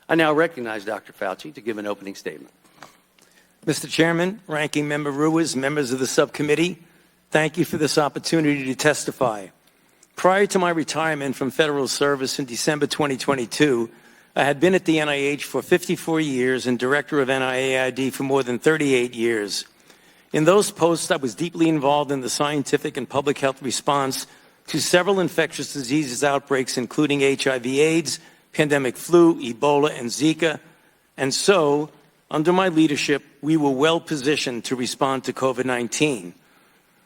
I now recognize Dr. Fauci to give an opening statement. Mr. Chairman, Ranking Member Ruiz, members of the subcommittee, thank you for this opportunity to testify. Prior to my retirement from federal service in December 2022, I had been at the NIH for 54 years and director of NIAID for more than 38 years. In those posts, I was deeply involved in the scientific and public health response to several infectious diseases outbreaks, including HIV/AIDS, pandemic flu, Ebola, and Zika. And so, under my leadership, we were well positioned to respond to COVID-19.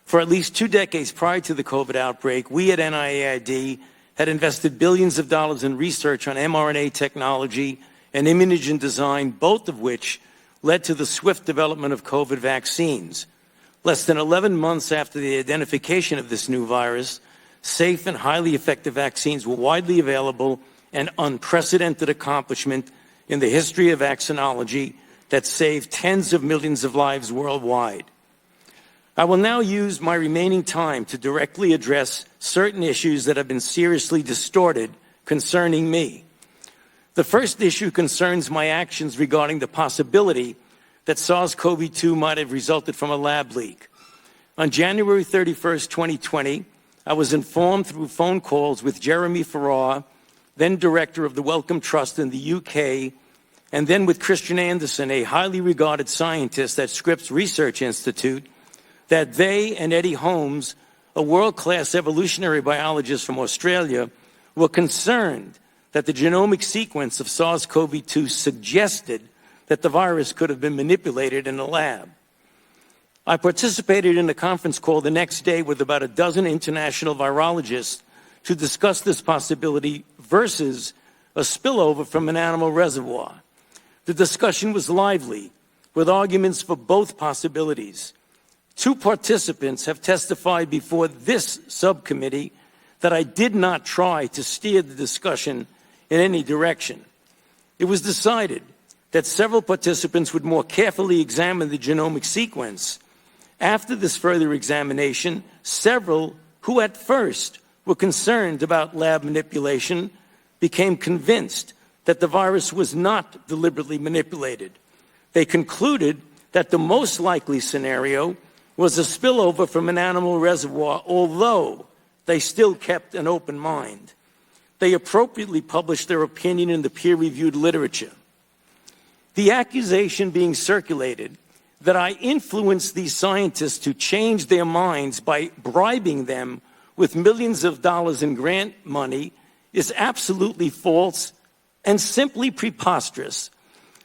For at least 2 decades prior to the COVID outbreak, we at NIAID had invested billions of dollars in research on mRNA technology and immunogen design, both of which led to the swift development of COVID vaccines. Less than 11 months after the identification of this new virus, safe and highly effective vaccines were widely available, an unprecedented accomplishment in the history of vaccinology that saved tens of millions of lives worldwide. I will now use my remaining time to directly address certain issues that have been seriously distorted concerning me. The first issue concerns my actions regarding the possibility that SARS-CoV-2 might have resulted from a lab leak. On January 31st, 2020, I was informed through phone calls with Jeremy Farrar, then director of the Wellcome Trust in the UK, and then with Christian Anderson, a highly regarded scientist at Scripps Research Institute, that they and Eddie Holmes, a world-class evolutionary biologist from Australia, were concerned that the genomic sequence of SARS-CoV-2 suggested that the virus could have been manipulated in a lab. I participated in a conference call the next day with about a dozen international virologists to discuss this possibility versus a spillover from an animal reservoir. The discussion was lively, with arguments for both possibilities. 2 participants have testified before this subcommittee that I did not try to steer the discussion in any direction. It was decided that several participants would more carefully examine the genomic sequence. After this further examination, several who at first were concerned about lab manipulation became convinced that the virus was not deliberately manipulated. They concluded that the most likely scenario was a spillover from an animal reservoir, although they still kept an open mind. They appropriately published their opinion in the peer-reviewed literature. The accusation being circulated that I influenced these scientists to change their minds by bribing them with millions of dollars in grant money is absolutely false and simply preposterous.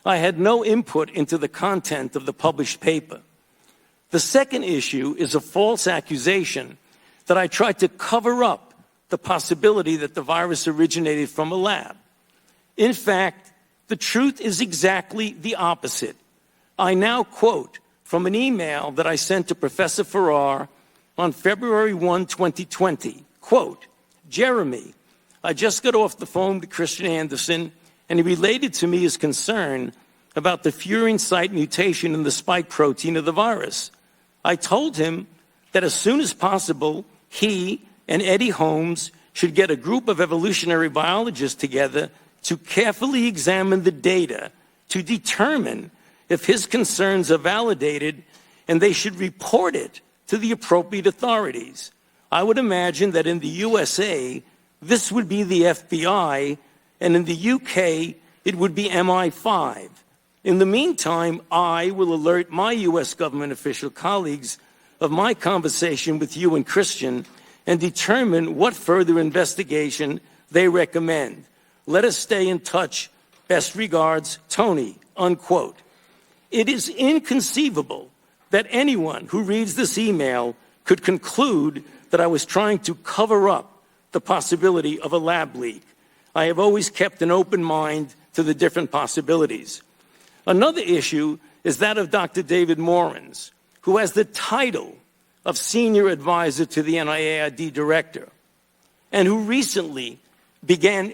I had no input into the content of the published paper. The second issue is a false accusation that I tried to cover up the possibility that the virus originated from a lab. In fact, the truth is exactly the opposite. I now quote from an email that I sent to Professor Farrar on February 1, 2020, quote, "Jeremy, I just got off the phone with Christian Anderson, and he related to me his concern about the furin site mutation in the spike protein of the virus. I told him that as soon as possible, he and Eddie Holmes should get a group of evolutionary biologists together to carefully examine the data to determine if his concerns are validated, and they should report it to the appropriate authorities. I would imagine that in the USA, this would be the FBI, and in the UK, it would be MI5. In the meantime, I will alert my U.S. government official colleagues of my conversation with you and Christian and determine what further investigation they recommend. Let us stay in touch. Best regards, Tony," unquote. It is inconceivable that anyone who reads this email could conclude that I was trying to cover up the possibility of a lab leak. I have always kept an open mind to the different possibilities. Another issue is that of Dr. David Morans, who has the title of Senior Advisor to the NIAID Director, and who recently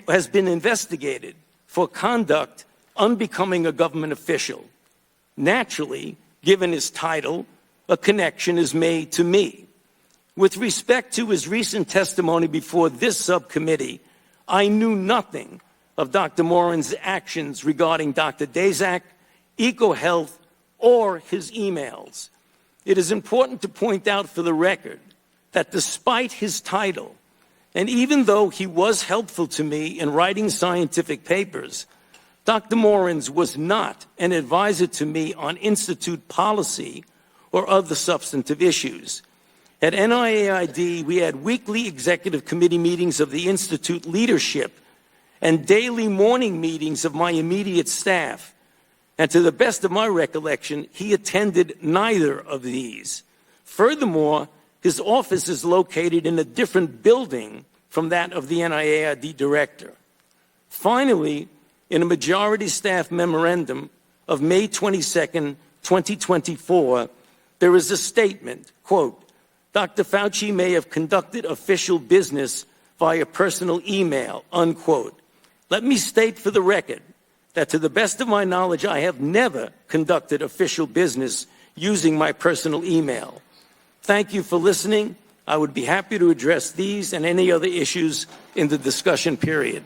has been investigated for conduct unbecoming a government official. Naturally, given his title, a connection is made to me. With respect to his recent testimony before this subcommittee, I knew nothing of Dr. Morin's actions regarding Dr. Daszak, EcoHealth, or his emails. It is important to point out for the record that despite his title, and even though he was helpful to me in writing scientific papers, Dr. Morins was not an advisor to me on institute policy or other substantive issues. At NIAID, we had weekly executive committee meetings of the institute leadership and daily morning meetings of my immediate staff. And to the best of my recollection, he attended neither of these. Furthermore, his office is located in a different building from that of the NIAID director. Finally, in a majority staff memorandum of May 22nd, 2024, there is a statement, quote, Dr. Fauci may have conducted official business via personal email, unquote. Let me state for the record that to the best of my knowledge, I have never conducted official business using my personal email. Thank you for listening. I would be happy to address these and any other issues in the discussion period.